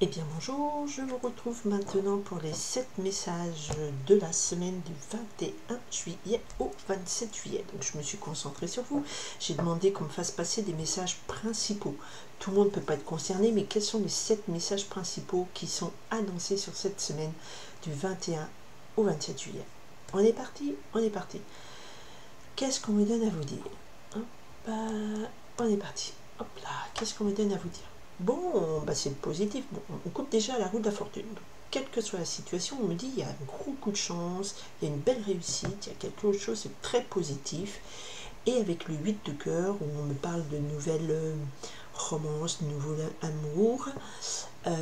Eh bien bonjour, je vous retrouve maintenant pour les 7 messages de la semaine du 21 juillet au 27 juillet. Donc je me suis concentrée sur vous, j'ai demandé qu'on me fasse passer des messages principaux. Tout le monde ne peut pas être concerné, mais quels sont les 7 messages principaux qui sont annoncés sur cette semaine du 21 au 27 juillet? On est parti, on est parti. Qu'est-ce qu'on me donne à vous dire? On est parti. Hop là, qu'est-ce qu'on me donne à vous dire? Bon, c'est positif. Bon, on coupe déjà la roue de la fortune. Donc, quelle que soit la situation, on me dit il y a un gros coup de chance, il y a une belle réussite, il y a quelque chose de très positif. Et avec le 8 de cœur, où on me parle de nouvelles romances, de nouveaux amours,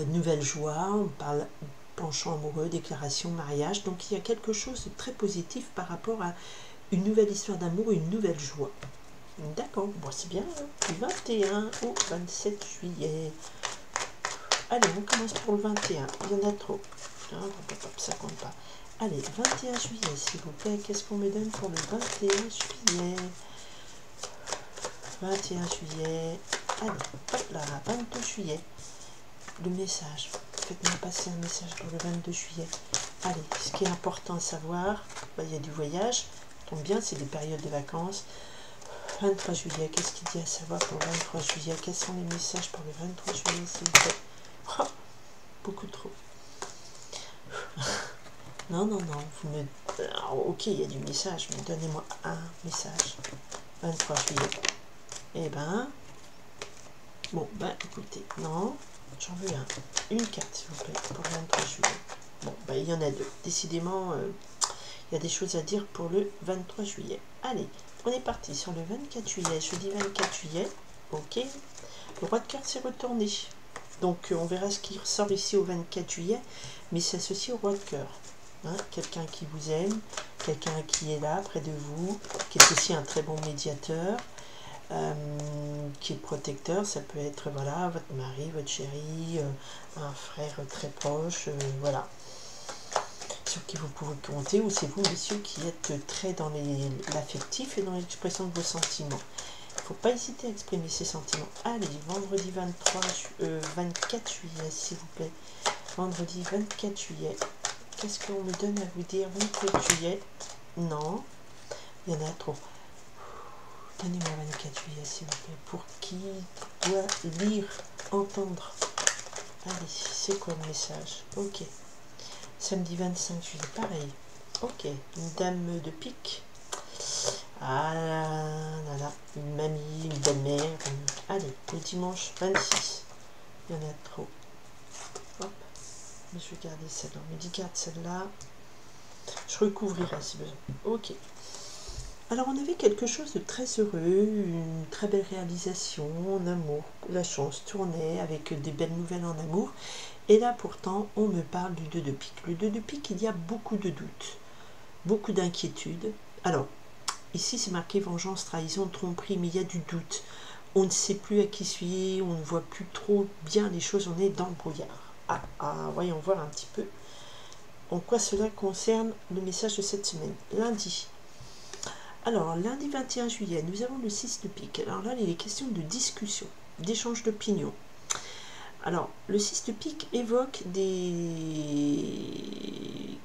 nouvelles joies, on parle penchant amoureux, déclaration, mariage. Donc il y a quelque chose de très positif par rapport à une nouvelle histoire d'amour, une nouvelle joie. D'accord, bon c'est bien, du 21 au 27 juillet. Allez, on commence pour le 21, il y en a trop. Ça compte pas. Allez, 21 juillet, s'il vous plaît, qu'est-ce qu'on me donne pour le 21 juillet? 21 juillet, allez, hop là, 22 juillet. Le message, faites-moi passer un message pour le 22 juillet. Allez, ce qui est important à savoir, il y a du voyage, tombe bien, c'est des périodes de vacances. 23 juillet, qu'est-ce qu'il dit à savoir pour le 23 juillet? Quels sont les messages pour le 23 juillet, s'il vous plaît? Oh, beaucoup trop. Non, vous me... Alors, ok, il y a du message, mais donnez-moi un message. 23 juillet. Eh ben... Bon, écoutez, non, j'en veux un. Une carte, s'il vous plaît, pour le 23 juillet. Bon, il y en a deux. Décidément, il y a des choses à dire pour le 23 juillet. Allez, on est parti sur le 24 juillet. Jeudi 24 juillet. Ok. Le roi de cœur s'est retourné. Donc, on verra ce qui ressort ici au 24 juillet. Mais c'est associé au roi de cœur. Hein, quelqu'un qui vous aime, quelqu'un qui est là près de vous, qui est aussi un très bon médiateur, qui est protecteur. Ça peut être voilà, votre mari, votre chéri, un frère très proche, voilà, sur qui vous pouvez compter, ou c'est vous, messieurs, qui êtes très dans l'affectif et dans l'expression de vos sentiments. Il ne faut pas hésiter à exprimer ses sentiments. Allez, vendredi 24 juillet, s'il vous plaît. Vendredi 24 juillet. Qu'est-ce qu'on me donne à vous dire? 24 juillet. Non, il y en a trop. Donnez-moi 24 juillet, s'il vous plaît. Pour qui doit lire, entendre? Allez, c'est quoi le message? Ok. Samedi 25 juillet, pareil. Ok. Une dame de pique. Ah là là. Une mamie, une belle-mère. Allez, le dimanche 26. Il y en a trop. Hop. Je vais garder celle-là. On me dit garde celle-là. Je recouvrirai si besoin. Ok. Alors on avait quelque chose de très heureux, une très belle réalisation en amour. La chance tournait avec des belles nouvelles en amour. Et là pourtant on me parle du 2 de pique. Le 2 de pique, il y a beaucoup de doutes, beaucoup d'inquiétudes. Alors ici c'est marqué vengeance, trahison, tromperie, mais il y a du doute. On ne sait plus à qui suivre, on ne voit plus trop bien les choses, on est dans le brouillard. Voyons voir un petit peu en quoi cela concerne le message de cette semaine. Lundi. Alors, lundi 21 juillet, nous avons le 6 de pique. Alors là, il est question de discussion, d'échange d'opinions. Alors, le 6 de pique évoque des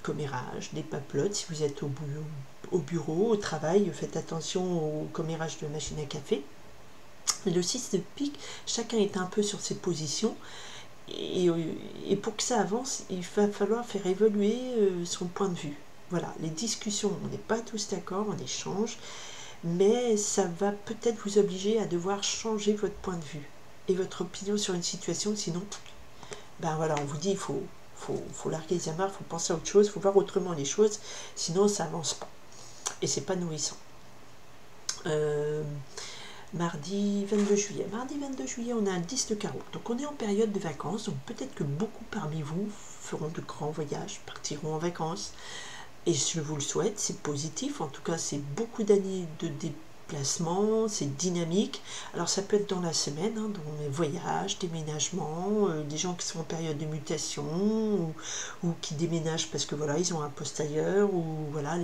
commérages, des paplottes. Si vous êtes au bureau, au travail, faites attention au commérage de machine à café. Le 6 de pique, chacun est un peu sur ses positions. Et pour que ça avance, il va falloir faire évoluer son point de vue. Voilà, les discussions, on n'est pas tous d'accord, on échange, mais ça va peut-être vous obliger à devoir changer votre point de vue et votre opinion sur une situation, sinon, voilà, on vous dit, il faut larguer les amarres, il faut penser à autre chose, il faut voir autrement les choses, sinon ça avance pas. Et c'est pas nourrissant. Mardi 22 juillet. Mardi 22 juillet, on a un 10 de carreau. Donc on est en période de vacances, donc peut-être que beaucoup parmi vous feront de grands voyages, partiront en vacances. Et je vous le souhaite, c'est positif, en tout cas c'est beaucoup d'années de déplacement, c'est dynamique. Alors ça peut être dans la semaine, dans les voyages, déménagements, des gens qui sont en période de mutation, ou qui déménagent parce que voilà, ils ont un poste ailleurs, ou voilà,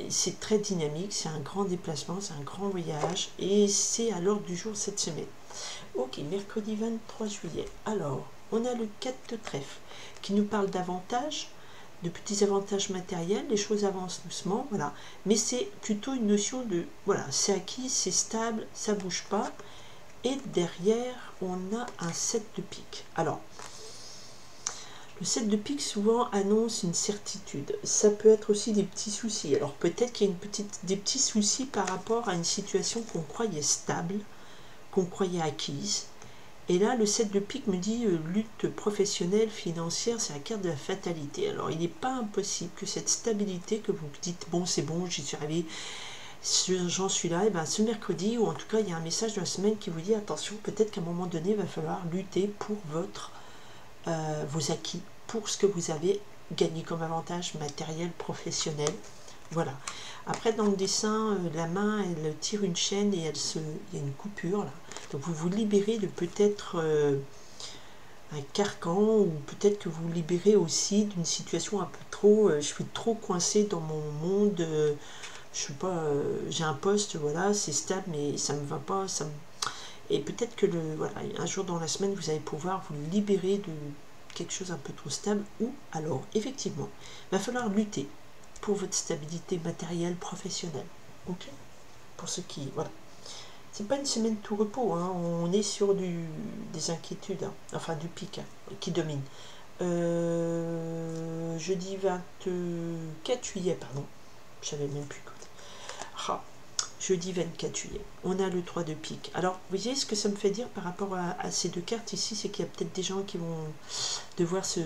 c'est très dynamique, c'est un grand déplacement, c'est un grand voyage, et c'est à l'ordre du jour cette semaine. Ok, mercredi 23 juillet. Alors, on a le 4 de trèfle qui nous parle d'avantages, de petits avantages matériels, les choses avancent doucement, voilà. Mais c'est plutôt une notion de, voilà, c'est acquis, c'est stable, ça bouge pas. Et derrière, on a un 7 de pique. Alors, le 7 de pique souvent annonce une certitude. Ça peut être aussi des petits soucis. Alors peut-être qu'il y a des petits soucis par rapport à une situation qu'on croyait stable, qu'on croyait acquise. Et là, le 7 de pique me dit lutte professionnelle, financière, c'est la carte de la fatalité. Alors, il n'est pas impossible que cette stabilité, que vous dites, bon, c'est bon, j'y suis arrivé, j'en suis là, et ben, ce mercredi, ou en tout cas, il y a un message de la semaine qui vous dit, attention, peut-être qu'à un moment donné, il va falloir lutter pour vos acquis, pour ce que vous avez gagné comme avantage matériel, professionnel. Voilà. Après, dans le dessin, la main, elle tire une chaîne et il y a une coupure là. Donc vous vous libérez de peut-être un carcan, ou peut-être que vous vous libérez aussi d'une situation un peu trop, je suis trop coincé dans mon monde, je sais pas, j'ai un poste, voilà, c'est stable, mais ça me va pas, et peut-être que voilà, un jour dans la semaine, vous allez pouvoir vous libérer de quelque chose un peu trop stable, ou alors, effectivement, il va falloir lutter pour votre stabilité matérielle, professionnelle. Ok. Pour ceux qui, voilà. C'est pas une semaine tout repos, hein. On est sur des inquiétudes, hein. Enfin du pic, hein, qui domine. Jeudi 24 juillet, pardon, je savais même plus quoi. Ah, jeudi 24 juillet, on a le 3 de pique. Alors, vous voyez ce que ça me fait dire par rapport à ces deux cartes ici, c'est qu'il y a peut-être des gens qui vont devoir se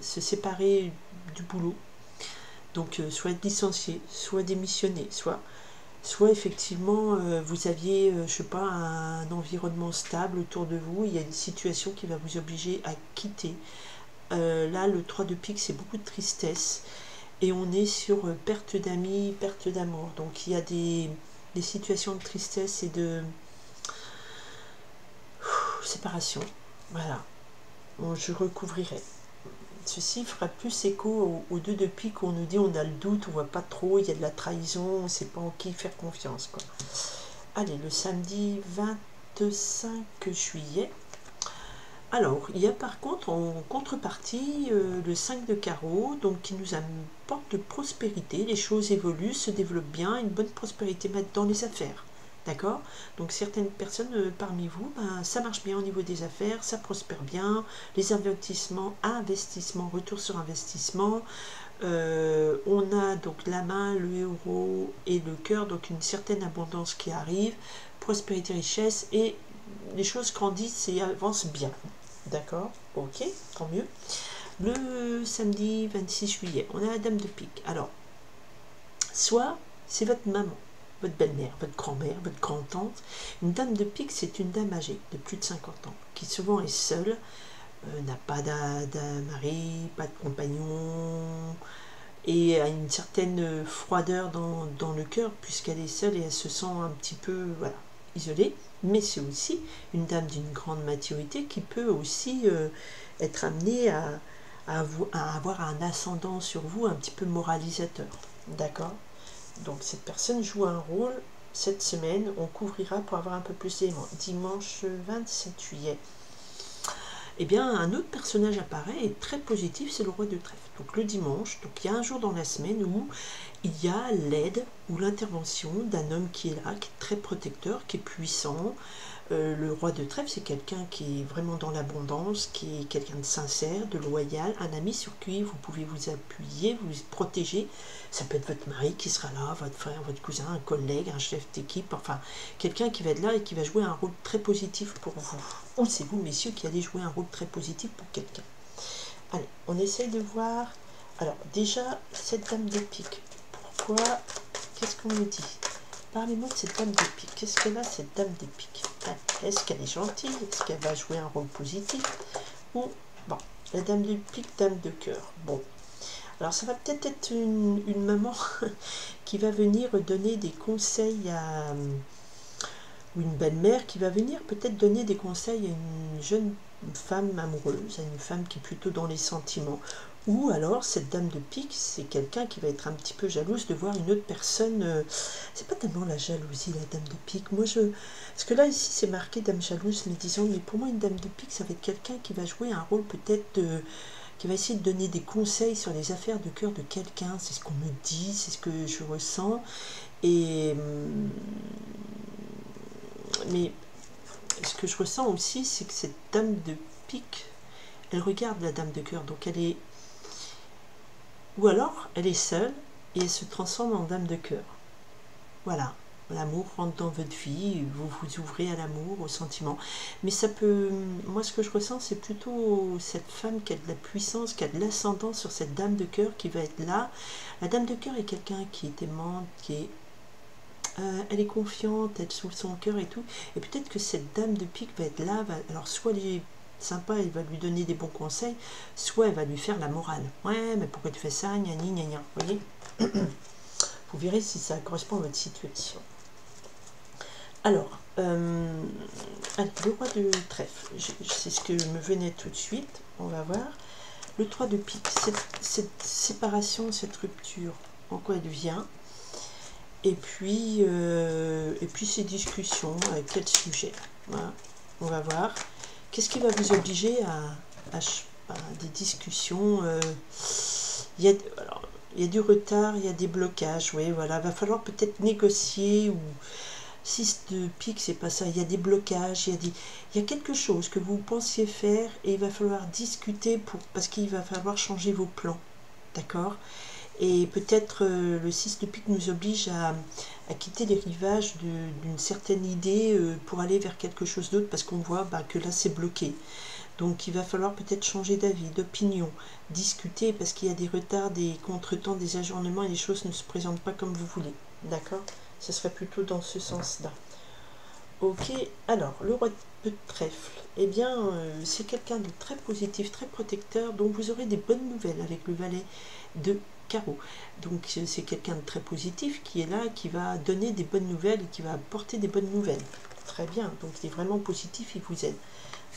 séparer du boulot. Donc, soit être licencié, soit démissionner, soit effectivement vous aviez, je sais pas, un environnement stable autour de vous, il y a une situation qui va vous obliger à quitter. Là, le 3 de pique, c'est beaucoup de tristesse, et on est sur perte d'amis, perte d'amour. Donc il y a des situations de tristesse et de séparation. Voilà, bon, je recouvrirai. Ceci fera plus écho aux 2 de pique où on nous dit on a le doute, on voit pas trop, il y a de la trahison, on ne sait pas en qui faire confiance, quoi. Allez, le samedi 25 juillet. Alors, il y a par contre en contrepartie le 5 de carreau, donc qui nous apporte de prospérité, les choses évoluent, se développent bien, une bonne prospérité dans les affaires. D'accord? Donc certaines personnes parmi vous, ben, ça marche bien au niveau des affaires, ça prospère bien, les investissements, retour sur investissement. On a donc la main, le héros et le cœur, donc une certaine abondance qui arrive, prospérité, richesse, et les choses grandissent et avancent bien. D'accord? Ok, tant mieux. Le samedi 26 juillet, on a la dame de pique. Alors, soit c'est votre maman, votre belle-mère, votre grand-mère, votre grand-tante. Une dame de pique, c'est une dame âgée de plus de 50 ans, qui souvent est seule, n'a pas d'un mari, pas de compagnon, et a une certaine froideur dans le cœur, puisqu'elle est seule et elle se sent un petit peu, voilà, isolée. Mais c'est aussi une dame d'une grande maturité qui peut aussi être amenée à avoir un ascendant sur vous un petit peu moralisateur. D'accord? Donc cette personne joue un rôle cette semaine, on couvrira pour avoir un peu plus d'éléments. Dimanche 27 juillet. Eh bien, un autre personnage apparaît et très positif, c'est le roi de trèfle. Donc le dimanche, donc il y a un jour dans la semaine où il y a l'aide ou l'intervention d'un homme qui est là, qui est très protecteur, qui est puissant. Le roi de trèfle, c'est quelqu'un qui est vraiment dans l'abondance, qui est quelqu'un de sincère, de loyal, un ami sur qui vous pouvez vous appuyer, vous protéger. Ça peut être votre mari qui sera là, votre frère, votre cousin, un collègue, un chef d'équipe, enfin quelqu'un qui va être là et qui va jouer un rôle très positif pour vous. Ou c'est vous, messieurs, qui allez jouer un rôle très positif pour quelqu'un. Allez, on essaye de voir. Alors, déjà, cette dame de pique. Pourquoi? Qu'est-ce qu'on me dit? Parlez-moi de cette dame de pique. Qu'est-ce qu'elle a, cette dame de pique? Est-ce qu'elle est gentille? Est-ce qu'elle va jouer un rôle positif? Ou, bon, la dame de pique, dame de cœur. Bon. Alors, ça va peut-être être une maman qui va venir donner des conseils à... ou une belle-mère qui va venir peut-être donner des conseils à une jeune femme amoureuse, à une femme qui est plutôt dans les sentiments. Ou alors, cette dame de pique, c'est quelqu'un qui va être un petit peu jalouse de voir une autre personne. C'est pas tellement la jalousie, la dame de pique. Moi, parce que là, ici, c'est marqué dame jalouse, mais disons, mais pour moi, une dame de pique, ça va être quelqu'un qui va jouer un rôle peut-être de... qui va essayer de donner des conseils sur les affaires de cœur de quelqu'un. C'est ce qu'on me dit, c'est ce que je ressens. Et... mais ce que je ressens aussi, c'est que cette dame de pique, elle regarde la dame de cœur, donc elle est... Ou alors, elle est seule et elle se transforme en dame de cœur. Voilà, l'amour rentre dans votre vie, vous vous ouvrez à l'amour, au sentiment. Mais ça peut... Moi, ce que je ressens, c'est plutôt cette femme qui a de la puissance, qui a de l'ascendant sur cette dame de cœur qui va être là. La dame de cœur est quelqu'un qui est aimante, qui est... elle est confiante, elle s'ouvre son cœur et tout. Et peut-être que cette dame de pique va être là, alors soit elle est sympa, elle va lui donner des bons conseils, soit elle va lui faire la morale. Ouais, mais pourquoi tu fais ça, gna gna gna gna, vous voyez. Vous verrez si ça correspond à votre situation. Alors, allez, le roi de trèfle, c'est ce que me venait tout de suite, on va voir. Le 3 de pique, cette séparation, cette rupture, en quoi elle vient. Et puis ces discussions, avec quel sujet. Voilà, on va voir. Qu'est-ce qui va vous obliger à des discussions il y a du retard, il y a des blocages, oui, voilà. Va falloir peut-être négocier, ou 6 de pique, c'est pas ça. Il y a des blocages, il y a quelque chose que vous pensiez faire et il va falloir discuter parce qu'il va falloir changer vos plans, d'accord? Et peut-être le 6 de pique nous oblige à quitter les rivages d'une certaine idée pour aller vers quelque chose d'autre, parce qu'on voit que là c'est bloqué. Donc il va falloir peut-être changer d'avis, d'opinion, discuter, parce qu'il y a des retards, des contretemps, des ajournements, et les choses ne se présentent pas comme vous voulez. D'accord? Ce serait plutôt dans ce sens-là. Ok, alors le roi de trèfle, eh bien c'est quelqu'un de très positif, très protecteur, dont vous aurez des bonnes nouvelles avec le valet de carreau. Donc c'est quelqu'un de très positif qui est là, qui va donner des bonnes nouvelles et qui va apporter des bonnes nouvelles. Très bien, donc il est vraiment positif, il vous aide.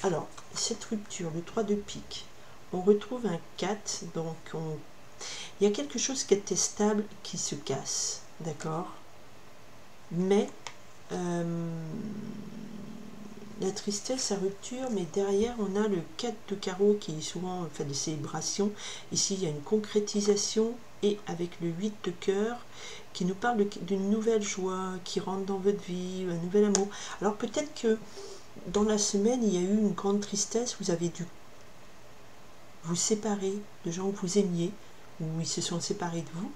Alors, cette rupture, le 3 de pique, on retrouve un 4, donc il y a quelque chose qui était stable qui se casse, d'accord? Mais la tristesse, sa rupture, mais derrière on a le 4 de carreau qui est souvent fait des célébrations. Ici il y a une concrétisation, et avec le 8 de cœur qui nous parle d'une nouvelle joie qui rentre dans votre vie, un nouvel amour. Alors peut-être que dans la semaine il y a eu une grande tristesse, vous avez dû vous séparer de gens que vous aimiez, ou ils se sont séparés de vous.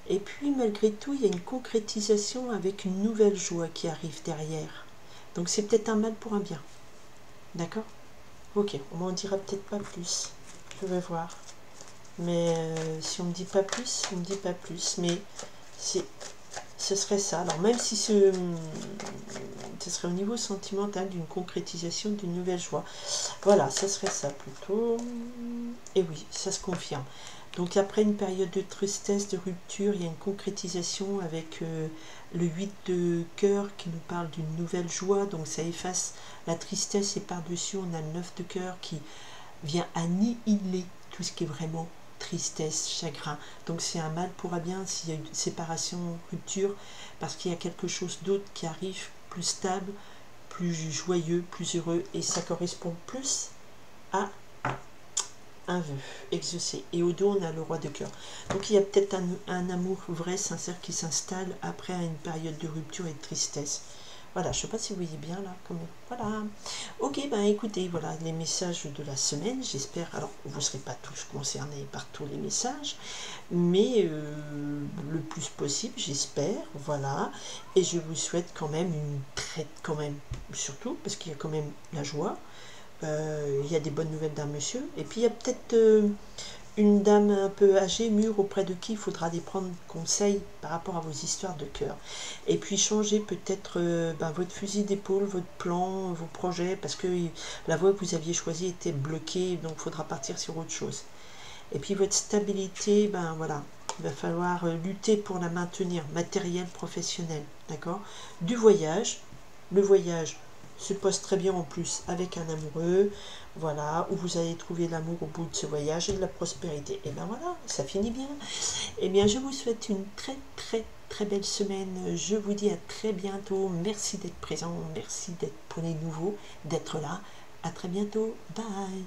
Et puis malgré tout il y a une concrétisation avec une nouvelle joie qui arrive derrière. Donc c'est peut-être un mal pour un bien. D'accord? Ok, on m'en dira peut-être pas plus. Je vais voir. Mais si on me dit pas plus, on me dit pas plus. Mais ce serait ça. Alors même si ce serait au niveau sentimental d'une concrétisation d'une nouvelle joie. Voilà, ce serait ça plutôt. Et oui, ça se confirme. Donc après une période de tristesse, de rupture, il y a une concrétisation avec le 8 de cœur qui nous parle d'une nouvelle joie. Donc ça efface la tristesse, et par-dessus on a le 9 de cœur qui vient annihiler tout ce qui est vraiment tristesse, chagrin. Donc c'est un mal pour un bien s'il y a une séparation, rupture, parce qu'il y a quelque chose d'autre qui arrive, plus stable, plus joyeux, plus heureux, et ça correspond plus à un vœu exaucé. Et au dos on a le roi de cœur. Donc il y a peut-être un amour vrai, sincère qui s'installe après une période de rupture et de tristesse. Voilà, je ne sais pas si vous voyez bien là. Voilà. Ok, ben écoutez, voilà les messages de la semaine. J'espère, alors vous ne serez pas tous concernés par tous les messages, mais le plus possible, j'espère. Voilà. Et je vous souhaite quand même une traite, quand même, surtout, parce qu'il y a quand même la joie. Il y a des bonnes nouvelles d'un monsieur. Et puis il y a peut-être une dame un peu âgée, mûre, auprès de qui il faudra aller prendre conseil par rapport à vos histoires de cœur. Et puis changer peut-être votre fusil d'épaule, votre plan, vos projets, parce que la voie que vous aviez choisie était bloquée, donc il faudra partir sur autre chose. Et puis votre stabilité, voilà, il va falloir lutter pour la maintenir, matériel, professionnel, d'accord? Du voyage, le voyage, se passe très bien en plus avec un amoureux, voilà, où vous allez trouver l'amour au bout de ce voyage et de la prospérité. Et ben voilà, ça finit bien. Eh bien, je vous souhaite une très belle semaine. Je vous dis à très bientôt. Merci d'être présent, merci d'être pour les nouveaux, d'être là. À très bientôt. Bye.